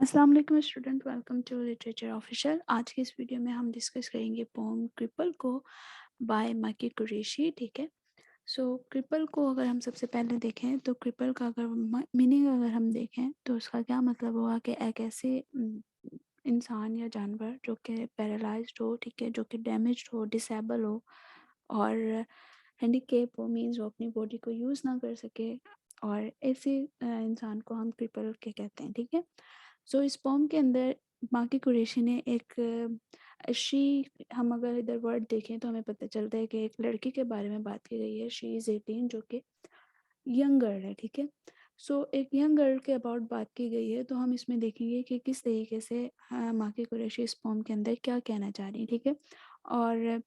अस्सलाम वालेकुम student, welcome to literature official. आज की इस वीडियो में हम डिस्कस करेंगे पोम क्रिपल को बाय माकी कुरैशी। ठीक है। सो क्रिपल को अगर हम सबसे पहले देखें तो क्रिपल का अगर मीनिंग अगर हम देखें तो उसका क्या मतलब हुआ कि एक ऐसे इंसान या जानवर जो कि पैरालाइज्ड हो, ठीक है, जो कि डैमेज्ड हो, डिसेबल हो और हैंडीकेप हो, मीन्स वो अपनी बॉडी को यूज़ ना कर सके, और ऐसे इंसान को हम क्रिपल के कहते हैं। ठीक है। सो इस पोम के अंदर माकी कुरैशी ने एक शी, हम अगर इधर वर्ड देखें तो हमें पता चलता है कि एक लड़की के बारे में बात की गई है। शी इज़ 18, जो कि यंग गर्ल है। ठीक है। सो एक यंग गर्ल के अबाउट बात की गई है, तो हम इसमें देखेंगे कि किस तरीके से माकी कुरैशी इस पोम के अंदर क्या कहना चाह रही है। ठीक है। और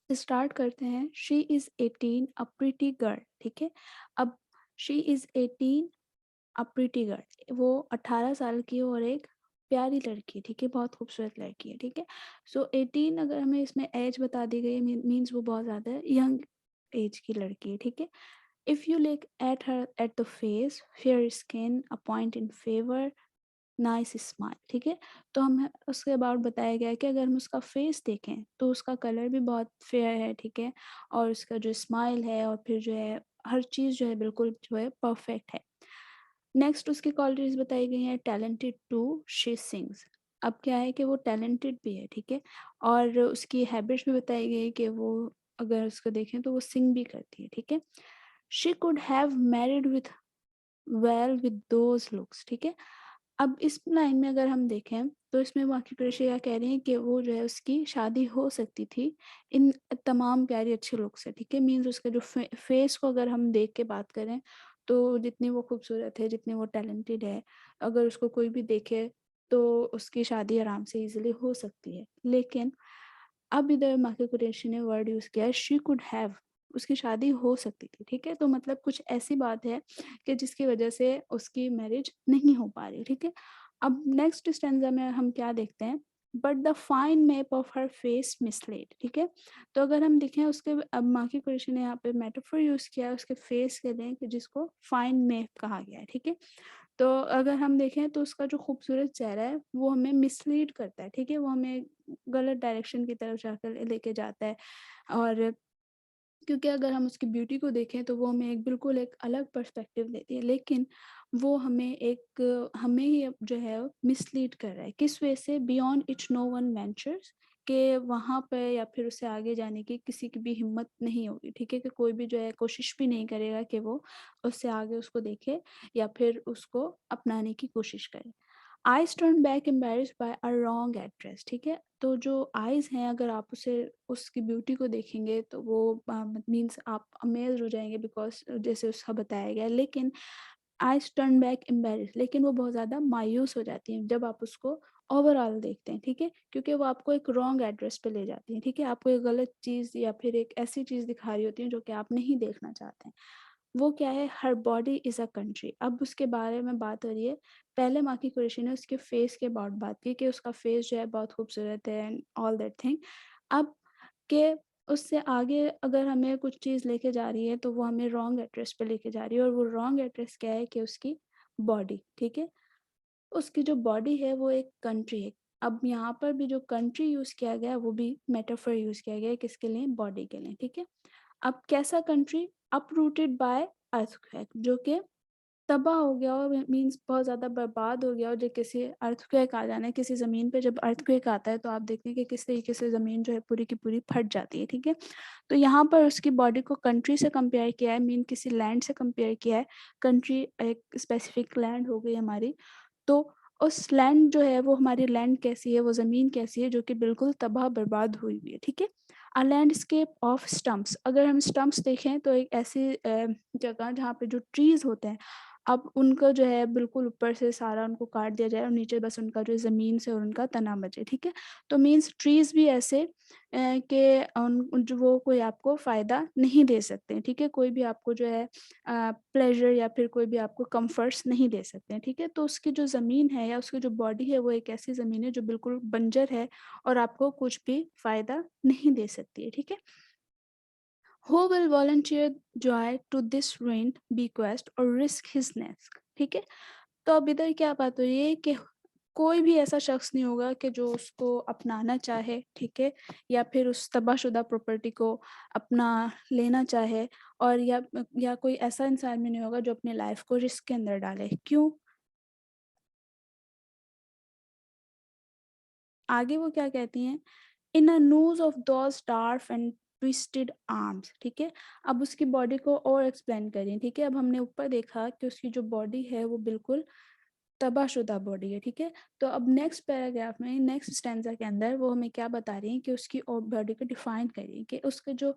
स्टार्ट करते हैं। She is 18 a pretty girl. ठीक है। अब she is 18 a pretty girl, वो 18 साल की है और एक प्यारी लड़की है। ठीक है, बहुत खूबसूरत लड़की है। ठीक है। सो 18 अगर हमें इसमें एज बता दी गई है, मीन्स वो बहुत ज़्यादा यंग एज की लड़की है। ठीक है। If you look at her at the face, fair skin, a point in favour, nice smile. ठीक है। तो हम उसके अबाउट बताया गया है कि अगर हम उसका फेस देखें तो उसका कलर भी बहुत फेयर है। ठीक है। और उसका जो स्माइल है और फिर जो है हर चीज़ जो है बिल्कुल जो है परफेक्ट है। नेक्स्ट उसकी क्वालिटीज़ बताई गई हैं। Talented too, she sings. अब क्या है कि वो टैलेंटेड भी है। ठीक है। और उसकी हैबिट्स भी बताई गई कि वो, अगर उसको देखें तो वो सिंग भी करती है। ठीक है। She could have married with well with those looks. ठीक है। अब इस लाइन में अगर हम देखें तो इसमें वाक़ई क़ुरैशी कह रही हैं कि वो जो है उसकी शादी हो सकती थी इन तमाम प्यारी अच्छे लुक से। ठीक है। मीन्स उसका जो फेस को अगर हम देख के बात करें तो जितनी वो खूबसूरत है, जितनी वो टैलेंटेड है, अगर उसको कोई भी देखे तो उसकी शादी आराम से ईज़िली हो सकती है। लेकिन अब इधर वाक़ई क़ुरैशी ने वर्ड यूज़ किया है शी कुड हैव, उसकी शादी हो सकती थी। ठीक है। तो मतलब कुछ ऐसी बात है कि जिसकी वजह से उसकी मैरिज नहीं हो पा रही। ठीक है। अब नेक्स्ट स्टैंज़ा में हम क्या देखते हैं, but the fine map of her face misled. ठीक है। तो अगर हम देखें उसके, अब माकी कुरैशी ने यहाँ पे मेटाफर यूज़ किया है उसके फेस के लिए कि जिसको फाइन मेप कहा गया है। ठीक है। तो अगर हम देखें तो उसका जो खूबसूरत चेहरा है वो हमें मिसलीड करता है। ठीक है। वो हमें गलत डायरेक्शन की तरफ जाकर लेके जाता है। और क्योंकि अगर हम उसकी ब्यूटी को देखें तो वो हमें एक बिल्कुल एक अलग पर्सपेक्टिव देती है, लेकिन वो हमें ही अब जो है मिसलीड कर रहा है। किस वजह से? Beyond which no one ventures, कि वहाँ पे या फिर उससे आगे जाने की किसी की भी हिम्मत नहीं होगी। ठीक है। कि कोई भी जो है कोशिश भी नहीं करेगा कि वो उससे आगे उसको देखे या फिर उसको अपनाने की कोशिश करे। Eyes turn back embarrassed by a wrong address. ठीक है। तो जो आइज़ हैं, अगर आप उसे उसकी ब्यूटी को देखेंगे तो वो मीन्स आप अमेज़्ड हो जाएँगे, बिकॉज़ जैसे उसका बताया गया है। लेकिन आइज़ टर्न बैक एम्बैरेस्ड, लेकिन वो बहुत ज़्यादा मायूस हो जाती हैं जब आप उसको ओवरऑल देखते हैं। ठीक है। क्योंकि वो आपको एक रॉन्ग एड्रेस पे ले जाती हैं। ठीक है। आपको एक गलत चीज़ या फिर एक ऐसी चीज़ दिखा रही होती हैं जो कि आप नहीं देखना चाहते हैं। वो क्या है? हर बॉडी इज़ अ कंट्री। अब उसके बारे में बात हो रही है। पहले माकी कुरैशी ने उसके फेस के अबाउट बात की कि उसका फेस जो है बहुत खूबसूरत है एंड ऑल दैट थिंग। अब के उससे आगे अगर हमें कुछ चीज़ लेके जा रही है तो वो हमें रॉन्ग एड्रेस पे लेके जा रही है, और वो रॉन्ग एड्रेस क्या है कि उसकी बॉडी। ठीक है। उसकी जो बॉडी है वो एक कंट्री है। अब यहाँ पर भी जो कंट्री यूज़ किया गया है वो भी मेटाफर यूज़ किया गया है, किसके लिए? बॉडी के लिए। ठीक है। अब कैसा कंट्री? अपरूटेड बाय अर्थक्वेक, जो कि तबाह हो गया हो, मीन्स बहुत ज़्यादा बर्बाद हो गया हो। जो किसी अर्थक्वेक आ जाना है, किसी ज़मीन पे जब अर्थक्वेक आता है तो आप देखते हैं कि किस तरीके से ज़मीन जो है पूरी की पूरी फट जाती है। ठीक है। तो यहाँ पर उसकी बॉडी को कंट्री से कंपेयर किया है, मीन किसी लैंड से कंपेयर किया है। कंट्री एक स्पेसिफिक लैंड हो गई हमारी। तो उस लैंड जो है वो हमारी लैंड कैसी है, वो ज़मीन कैसी है जो कि बिल्कुल तबाह बर्बाद हुई हुई है। ठीक है। अ लैंडस्केप ऑफ स्टम्प्स, अगर हम स्टम्प्स देखें तो एक ऐसी जगह जहाँ पे जो ट्रीज़ होते हैं, अब उनको जो है बिल्कुल ऊपर से सारा उनको काट दिया जाए और नीचे बस उनका जो ज़मीन से और उनका तना बचे। ठीक है। तो मीन्स ट्रीज़ भी ऐसे कि जो वो कोई आपको फ़ायदा नहीं दे सकते हैं। ठीक है। कोई भी आपको जो है प्लेज़र या फिर कोई भी आपको कम्फ़र्ट्स नहीं दे सकते हैं। ठीक है। तो उसकी जो ज़मीन है या उसकी जो बॉडी है वो एक ऐसी ज़मीन है जो बिल्कुल बंजर है और आपको कुछ भी फ़ायदा नहीं दे सकती है। ठीक है। Who will volunteer joy to this ruined bequest और रिस्क हिज नेक। ठीक है। तो अब इधर क्या बात हो रही है कि कोई भी ऐसा शख्स नहीं होगा कि जो उसको अपनाना चाहे, ठीक है, या फिर उस तबाहशुदा प्रॉपर्टी को अपना लेना चाहे, और या कोई ऐसा इंसान भी नहीं होगा जो अपनी लाइफ को रिस्क के अंदर डाले। क्यों? आगे वो क्या कहती हैं, in a nose of those dark and twisted arms, ठीक है। अब उसकी बॉडी को और एक्सप्लेन करें, ठीक है। अब हमने ऊपर देखा कि उसकी जो बॉडी है वो बिल्कुल तबाहशुदा बॉडी है, ठीक है। तो अब नेक्स्ट पैराग्राफ में, नेक्स्ट स्टैंजा के अंदर वो हमें क्या बता रही हैं कि उसकी और बॉडी को डिफाइन करिए कि उसके जो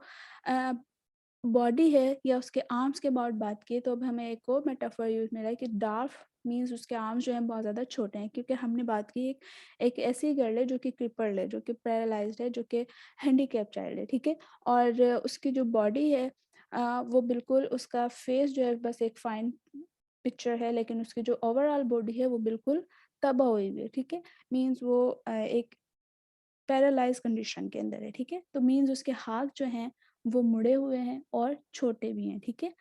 बॉडी है या उसके आर्म्स के अबाउट बात की, तो अब हमें एक और मेटाफर यूज मिला है कि डार्फ मीन्स उसके आर्म्स जो हैं बहुत ज़्यादा छोटे हैं, क्योंकि हमने बात की एक ऐसी गर्ल है जो कि क्रिपल्ड है, जो कि पैरालाइज्ड है, जो कि हैंडीकैप चाइल्ड है, ठीक है। और उसकी जो बॉडी है वो बिल्कुल, उसका फेस जो है बस एक फाइन पिक्चर है, लेकिन उसकी जो ओवरऑल बॉडी है वो बिल्कुल तबाह हुई हुई है, ठीक है। मीन्स वो एक पैरालाइज कंडीशन के अंदर है, ठीक है। तो मीन्स उसके हाथ जो हैं वो मुड़े हुए हैं और छोटे भी हैं, ठीक है।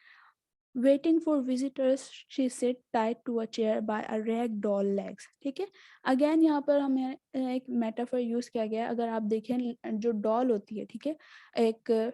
Waiting for visitors she sit tied to a chair by a rag doll legs, ठीक है। अगेन यहाँ पर हमें एक मेटाफर यूज किया गया है। अगर आप देखें जो डॉल होती है, ठीक है, एक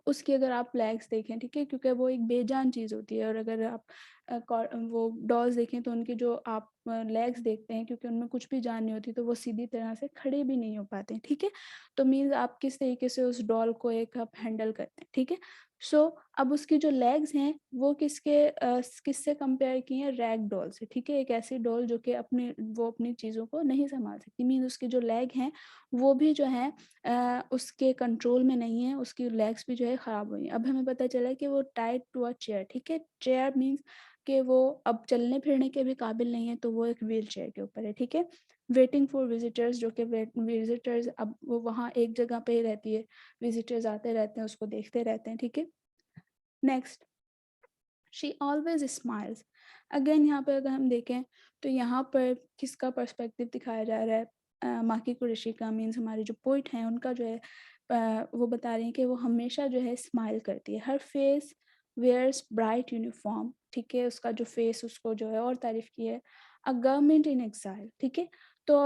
उसकी अगर आप लेग्स देखें, ठीक है, क्योंकि वो एक बेजान चीज़ होती है, और अगर आप वो डॉल्स देखें तो उनकी जो आप लेग्स देखते हैं, क्योंकि उनमें कुछ भी जान नहीं होती, तो वो सीधी तरह से खड़े भी नहीं हो पाते, ठीक है। तो मीन्स आप किस तरीके से उस डॉल को एक आप हैंडल करते हैं, ठीक है। सो अब उसकी जो लेग्स हैं वो किससे कंपेयर की हैं, रैग डॉल से, ठीक है। एक ऐसी डॉल जो कि अपनी चीज़ों को नहीं संभाल सकती, मीन्स उसके जो लेग हैं वो भी जो है उसके कंट्रोल में नहीं है, उसकी लेग्स भी जो है ख़राब हुई हैं। अब हमें पता चला कि वो टाइड टू अ चेयर, ठीक है। चेयर मीन्स कि वो अब चलने फिरने के भी काबिल नहीं है, तो वो एक व्हील चेयर के ऊपर है, ठीक है। वेटिंग फॉर विजिटर्स, जो कि विजिटर्स, अब वो वहाँ एक जगह पे ही रहती है, विजिटर्स आते रहते हैं, उसको देखते रहते हैं, ठीक है। Next, she always smiles. Again यहाँ पर अगर हम देखें तो यहाँ पर किसका पर्सपेक्टिव दिखाया जा रहा है, माकी कुरैशी का, मीन्स हमारे जो पोइट हैं उनका जो है वो बता रहे हैं कि वो हमेशा जो है स्माइल करती है। हर फेस वेयर्स ब्राइट यूनिफॉर्म, ठीक है। उसका जो फेस, उसको जो है और तारीफ की है। अ गवर्नमेंट इन एग्जाइल, ठीक है। तो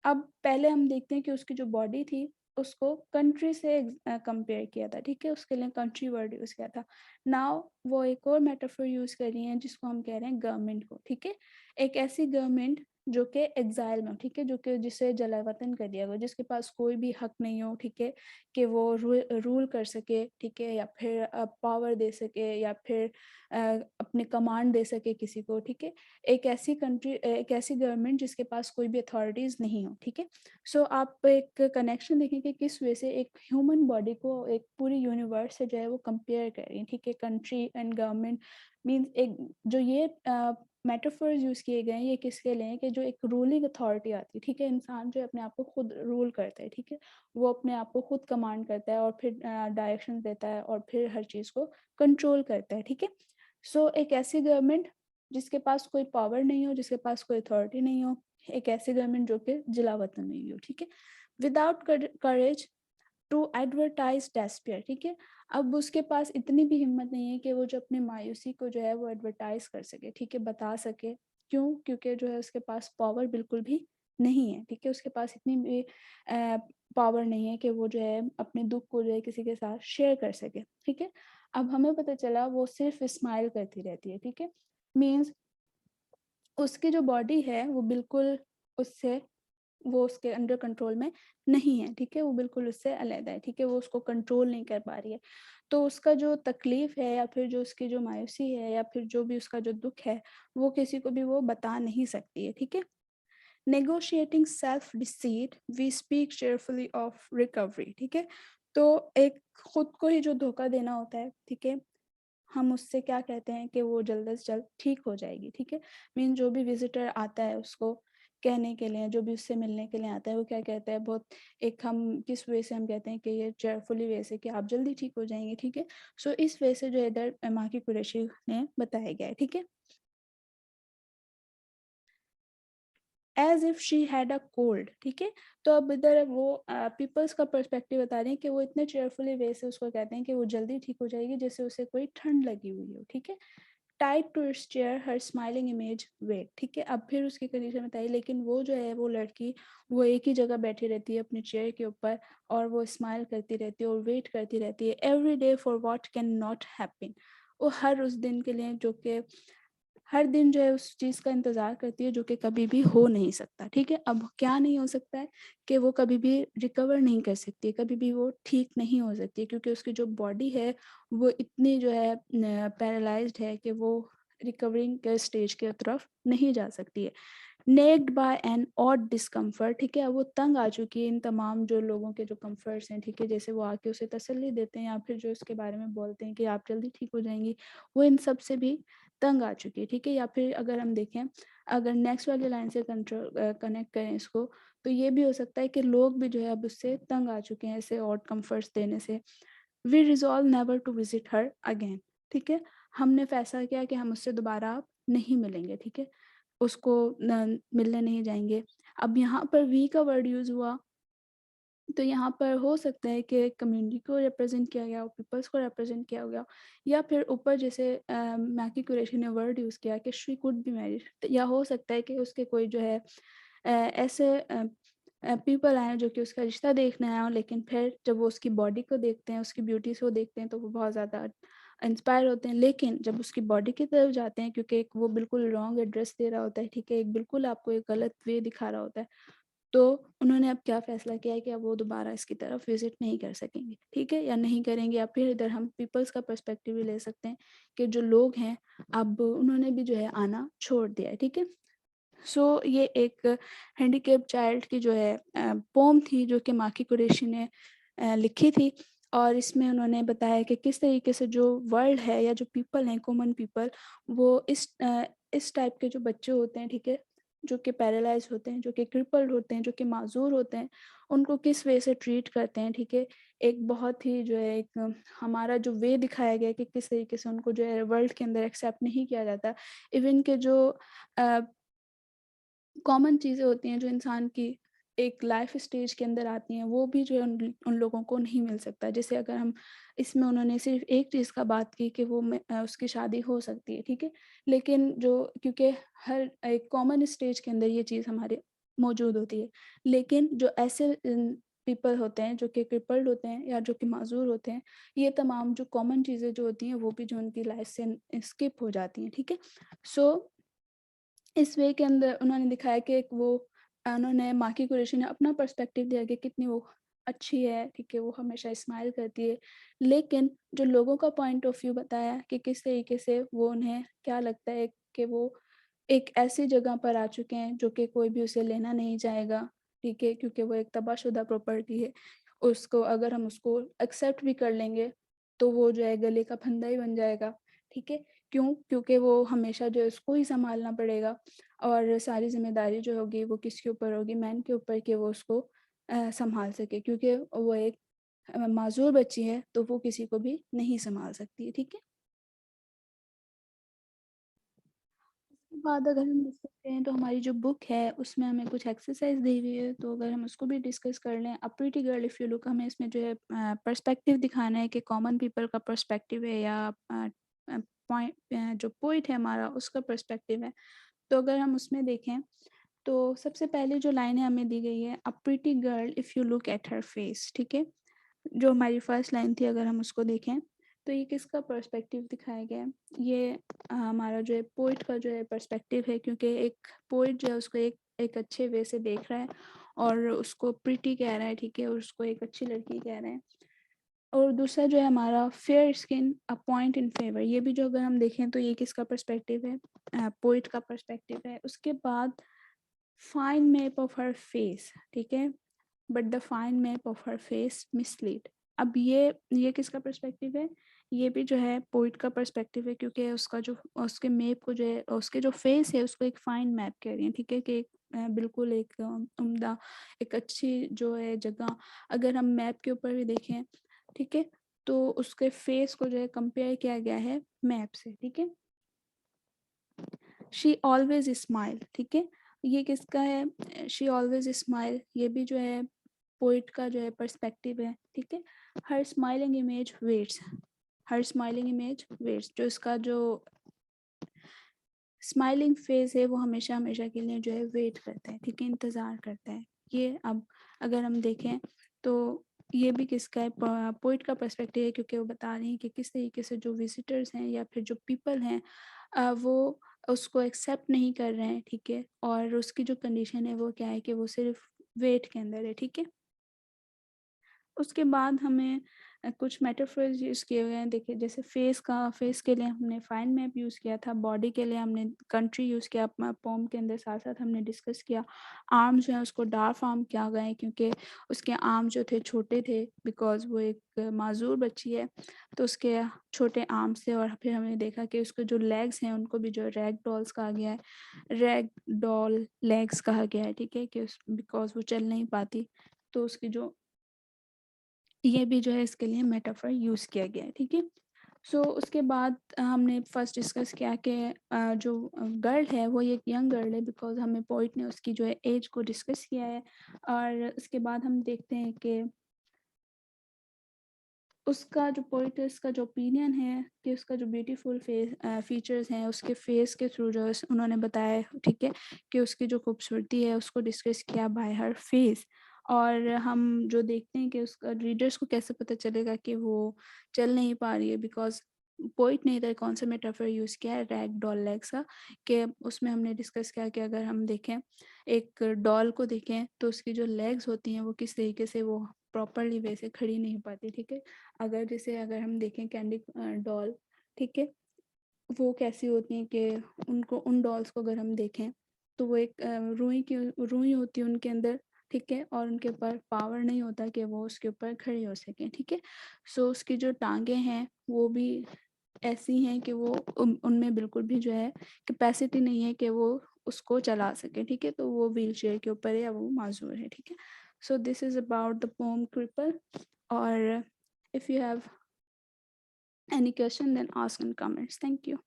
अब पहले हम देखते हैं कि उसकी जो बॉडी थी उसको कंट्री से कंपेयर किया था, ठीक है, उसके लिए कंट्री वर्ड यूज़ किया था। नाउ वो एक और मेटाफर यूज़ कर रही हैं जिसको हम कह रहे हैं गवर्नमेंट को, ठीक है। एक ऐसी गवर्नमेंट जो कि एग्जाइल में हो, ठीक है, जो कि जिसे जलावतन कर दिया गया, जिसके पास कोई भी हक नहीं हो, ठीक है, कि वो रूल कर सके, ठीक है, या फिर पावर दे सके, या फिर अपने कमांड दे सके किसी को, ठीक है। एक ऐसी गवर्नमेंट जिसके पास कोई भी अथॉरिटीज़ नहीं हो, ठीक है। सो आप एक कनेक्शन देखें कि किस वे से एक ह्यूमन बॉडी को एक पूरी यूनिवर्स से जो है वो कंपेयर कर रही है, ठीक है। कंट्री एंड गवर्नमेंट मीन्स एक जो ये मेटाफर्स यूज़ किए गए हैं ये किसके लिए हैं कि जो एक रूलिंग अथॉरिटी आती है, ठीक है। इंसान जो है अपने आप को खुद रूल करता है, ठीक है। वो अपने आप को खुद कमांड करता है और फिर डायरेक्शन देता है और फिर हर चीज़ को कंट्रोल करता है, ठीक है। सो एक ऐसी गवर्नमेंट जिसके पास कोई पावर नहीं हो, जिसके पास कोई अथॉरिटी नहीं हो, एक ऐसी गवर्नमेंट जो कि जलावतन नहीं हो, ठीक है। Without courage to advertise despair, ठीक है। अब उसके पास इतनी भी हिम्मत नहीं है कि वो जो अपनी मायूसी को जो है वो एडवर्टाइज कर सके, ठीक है, बता सके। क्यों? क्योंकि जो है उसके पास पावर बिल्कुल भी नहीं है, ठीक है। उसके पास इतनी भी पावर नहीं है कि वो जो है अपने दुख को जो है किसी के साथ शेयर कर सके, ठीक है। अब हमें पता चला वो सिर्फ स्माइल करती रहती है, ठीक है। मीन्स उसकी जो बॉडी है वो बिल्कुल उससे वो उसके अंडर कंट्रोल में नहीं है, ठीक है। वो बिल्कुल उससे अलग है, ठीक है। वो उसको कंट्रोल नहीं कर पा रही है। तो उसका जो तकलीफ़ है या फिर जो उसकी जो मायूसी है या फिर जो भी उसका जो दुःख है, वो किसी को भी वो बता नहीं सकती है, ठीक है। Negotiating self deceit we speak cheerfully of recovery, ठीक है। तो एक खुद को ही जो धोखा देना होता है, ठीक है, हम उससे क्या कहते हैं कि वो जल्द से जल्द ठीक हो जाएगी, ठीक है। मीन जो भी विजिटर आता है उसको कहने के लिए, जो भी उससे मिलने के लिए आता है, वो क्या कहता है, बहुत एक हम किस वे से हम कहते हैं कि ये चेयरफुली वे से कि आप जल्दी ठीक हो जाएंगे, ठीक है। सो इस वे से जो इधर माकी कुरैशी ने बताया गया है, ठीक है। As if she had a cold, ठीक है। तो अब इधर वो पीपल्स का पर्सपेक्टिव बता रहे हैं कि वो इतने चेयरफुली वे से उसको कहते हैं कि वो जल्दी ठीक हो जाएगी जैसे उसे कोई ठंड लगी हुई हो, ठीक है। Tied to its chair her smiling image wait, ठीक है। अब फिर उसकी कंडीशन बताई, लेकिन वो जो है वो लड़की वो एक ही जगह बैठी रहती है अपने चेयर के ऊपर, और वो स्माइल करती रहती है और वेट करती रहती है every day for what can not happen. वो हर उस दिन के लिए जो कि हर दिन जो है उस चीज़ का इंतज़ार करती है जो कि कभी भी हो नहीं सकता, ठीक है। अब क्या नहीं हो सकता है कि वो कभी भी रिकवर नहीं कर सकती है, कभी भी वो ठीक नहीं हो सकती है, क्योंकि उसकी जो बॉडी है वो इतनी जो है पैरालाइज्ड है कि वो रिकवरिंग के स्टेज के तरफ नहीं जा सकती है। Necked by an odd discomfort, ठीक है। अब वो तंग आ चुकी है इन तमाम जो लोगों के जो कम्फर्ट्स हैं, ठीक है, जैसे वो आके उसे तसल्ली देते हैं या फिर जो उसके बारे में बोलते हैं कि आप जल्दी ठीक हो जाएंगी, वो इन सब से भी तंग आ चुकी है, ठीक है। या फिर अगर हम देखें, अगर नेक्स्ट वाली लाइन से कंट्रोल कनेक्ट करें इसको, तो ये भी हो सकता है कि लोग भी जो है अब उससे तंग आ चुके हैं ऐसे ऑड कम्फर्ट्स देने से। We resolve never to visit her again, ठीक है। हमने फैसला किया कि हम उससे दोबारा अब नहीं मिलेंगे, ठीक है, उसको मिलने नहीं जाएँगे। अब यहाँ पर वी का वर्ड यूज़ हुआ, तो यहाँ पर हो सकता है कि कम्युनिटी को रिप्रेज़ेंट किया गया हो, पीपल्स को रिप्रेज़ेंट किया गया हो, या फिर ऊपर जैसे मैकी कुरैशी ने वर्ड यूज़ किया कि शी कुड बी मैरिड, या हो सकता है कि उसके कोई जो है ऐसे पीपल आए हैं जो कि उसका रिश्ता देखने आए हों, लेकिन फिर जब वो उसकी बॉडी को देखते हैं, उसकी ब्यूटी को देखते हैं, तो वो बहुत ज़्यादा इंस्पायर होते हैं। लेकिन जब उसकी बॉडी की तरफ जाते हैं, क्योंकि एक वो बिल्कुल रॉन्ग एड्रेस दे रहा होता है, ठीक है, एक बिल्कुल आपको एक गलत वे दिखा रहा होता है, तो उन्होंने अब क्या फ़ैसला किया है कि अब वो दोबारा इसकी तरफ विज़िट नहीं कर सकेंगे, ठीक है, या नहीं करेंगे। या फिर इधर हम पीपल्स का पर्सपेक्टिव भी ले सकते हैं कि जो लोग हैं, अब उन्होंने भी जो है आना छोड़ दिया है, ठीक है। सो ये एक हैंडीकैप्ड चाइल्ड की जो है पोम थी जो कि माकी कुरैशी ने लिखी थी, और इसमें उन्होंने बताया कि किस तरीके से जो वर्ल्ड है या जो पीपल हैं, कॉमन पीपल, वो इस टाइप के जो बच्चे होते हैं, ठीक है, जो कि पैरालाइज़ होते हैं, जो कि क्रिपल्ड होते हैं, जो कि माज़ूर होते हैं, उनको किस वे से ट्रीट करते हैं, ठीक है। एक बहुत ही जो है एक हमारा जो वे दिखाया गया है कि किस तरीके से उनको जो है वर्ल्ड के अंदर एक्सेप्ट नहीं किया जाता। इवन के जो अ कॉमन चीज़ें होती हैं जो इंसान की एक लाइफ स्टेज के अंदर आती हैं, वो भी जो है उन लोगों को नहीं मिल सकता। जैसे अगर हम इसमें उन्होंने सिर्फ़ एक चीज़ का बात की कि वो उसकी शादी हो सकती है, ठीक है? लेकिन जो क्योंकि हर एक कॉमन स्टेज के अंदर ये चीज़ हमारे मौजूद होती है। लेकिन जो ऐसे पीपल होते हैं जो कि क्रिपल्ड होते हैं या जो कि माज़ूर होते हैं, ये तमाम जो कॉमन चीज़ें जो होती हैं वो भी जो उनकी लाइफ से स्किप हो जाती हैं, ठीक है? सो इस वे के अंदर उन्होंने दिखाया कि एक वो उन्होंने माकी कुरैशी ने अपना पर्सपेक्टिव दिया कि कितनी वो अच्छी है, ठीक है, वो हमेशा स्माइल करती है। लेकिन जो लोगों का पॉइंट ऑफ व्यू बताया कि किस तरीके से वो उन्हें क्या लगता है कि वो एक ऐसी जगह पर आ चुके हैं जो कि कोई भी उसे लेना नहीं चाहेगा, ठीक है, क्योंकि वो एक तबाहशुदा प्रॉपर्टी है। उसको अगर हम उसको एक्सेप्ट भी कर लेंगे, तो वो जो है गले का फंदा ही बन जाएगा, ठीक है। क्यों? क्योंकि वो हमेशा जो है उसको ही सँभालना पड़ेगा, और सारी ज़िम्मेदारी जो होगी वो किसके ऊपर होगी? मैन के ऊपर कि वो उसको सँभाल सके, क्योंकि वो एक माज़ूर बच्ची है, तो वो किसी को भी नहीं सँभाल सकती है, ठीक है? उसके बाद अगर हम डिस्कस करें तो हमारी जो बुक है उसमें हमें कुछ एक्सरसाइज दी हुई है, तो अगर हम उसको भी डिस्कस कर लें। A pretty girl if you look, हमें इसमें जो है पर्सपेक्टिव दिखाना है कि कॉमन पीपल का पर्सपेक्टिव है या जो पोइट है हमारा उसका पर्सपेक्टिव है। तो अगर हम उसमें देखें तो सबसे पहले जो लाइनें हमें दी गई है, a pretty girl if you look at her face, ठीक है? जो हमारी फर्स्ट लाइन थी अगर हम उसको देखें, तो ये किसका पर्सपेक्टिव दिखाया गया है? ये हमारा जो है पोएट का जो है पर्सपेक्टिव है, क्योंकि एक पोएट जो है उसको एक एक अच्छे वे से देख रहा है और उसको प्रिटी कह रहा है, ठीक है? और उसको एक अच्छी लड़की कह रहे हैं। और दूसरा जो है हमारा fair skin a point in favour, ये भी जो अगर हम देखें तो ये किसका पर्सपेक्टिव है? पोएट का पर्सपेक्टिव है। उसके बाद fine map of her face, ठीक है? But the fine map of her face mislead. अब ये किसका पर्सपेक्टिव है? ये भी जो है पोइट का पर्सपेक्टिव है, क्योंकि उसका जो उसके मैप को जो है उसके जो फेस है उसको एक फाइन मैप कह रही हैं, ठीक है, कि एक बिल्कुल एक उम्दा एक अच्छी जो है जगह अगर हम मैप के ऊपर भी देखें, ठीक है, तो उसके फेस को जो है कंपेयर किया गया है मैप से, ठीक है। शी ऑलवेज स्माइल, ठीक है, ये किसका है? शी ऑलवेज स्माइल, ये भी जो है पोइट का जो है पर्सपेक्टिव है, ठीक है। हर स्माइलिंग इमेज वेट्स, हर स्माइलिंग इमेज वेट्स, जो इसका जो स्माइलिंग फेस है वो हमेशा हमेशा के लिए जो है वेट करता है, ठीक है, इंतज़ार करता है। ये अब अगर हम देखें तो ये भी किसका है, पोइट का पर्सपेक्टिव है, क्योंकि वो बता रही हैं कि किस तरीके से जो विजिटर्स हैं या फिर जो पीपल हैं वो उसको एक्सेप्ट नहीं कर रहे हैं, ठीक है, और उसकी जो कंडीशन है वो क्या है कि वो सिर्फ वेट के अंदर है, ठीक है। उसके बाद हमें कुछ मेटाफर्स यूज़ किए हुए हैं। देखिए जैसे फेस के लिए हमने फाइन मैप यूज़ किया था, बॉडी के लिए हमने कंट्री यूज़ किया पोम के अंदर, साथ साथ हमने डिस्कस किया आर्म जो है उसको डार्क आर्म किया गया है, क्योंकि उसके आर्म जो थे छोटे थे, बिकॉज वो एक माजूर बच्ची है, तो उसके छोटे आर्म्स थे। और फिर हमने देखा कि उसके जो लेग्स हैं उनको भी जो रैग डॉल्स कहा गया है, रैग डॉल लेग्स कहा गया है, ठीक है, कि उस बिकॉज वो चल नहीं पाती, तो उसकी जो ये भी जो है इसके लिए मेटाफर यूज़ किया गया है, ठीक है। सो उसके बाद हमने फर्स्ट डिस्कस किया कि जो गर्ल है वो एक यंग गर्ल है, बिकॉज हमें पोइट ने उसकी जो है एज को डिस्कस किया है। और उसके बाद हम देखते हैं कि उसका जो पोइट है, उसका जो ओपिनियन है कि उसका जो ब्यूटीफुल फीचर्स हैं उसके फेस के थ्रू जो है उन्होंने बताया, ठीक है, कि उसकी जो खूबसूरती है उसको डिस्कस किया बाय हर फेस। और हम जो देखते हैं कि उसका रीडर्स को कैसे पता चलेगा कि वो चल नहीं पा रही है, बिकॉज पोइट ने इधर कौन सा मेटाफर यूज़ किया है, रैग डॉल लेग्स का, कि उसमें हमने डिस्कस किया कि अगर हम देखें एक डॉल को देखें तो उसकी जो लेग्स होती हैं वो किस तरीके से वो प्रॉपरली वैसे खड़ी नहीं हो पाती, ठीक है। अगर हम देखें कैंडी डॉल, ठीक है, वो कैसी होती हैं कि उनको उन डॉल्स को अगर हम देखें तो वो एक रुई होती है उनके अंदर, ठीक है, और उनके ऊपर पावर नहीं होता कि वो उसके ऊपर खड़े हो सकें, ठीक है। सो उसकी जो टांगे हैं वो भी ऐसी हैं कि वो उनमें बिल्कुल भी जो है कैपेसिटी नहीं है कि वो उसको चला सके, ठीक है, तो वो व्हील चेयर के ऊपर है या वो माजूर है, ठीक है। So this is about the pome cripple. और if you have any question then ask in comments. Thank you.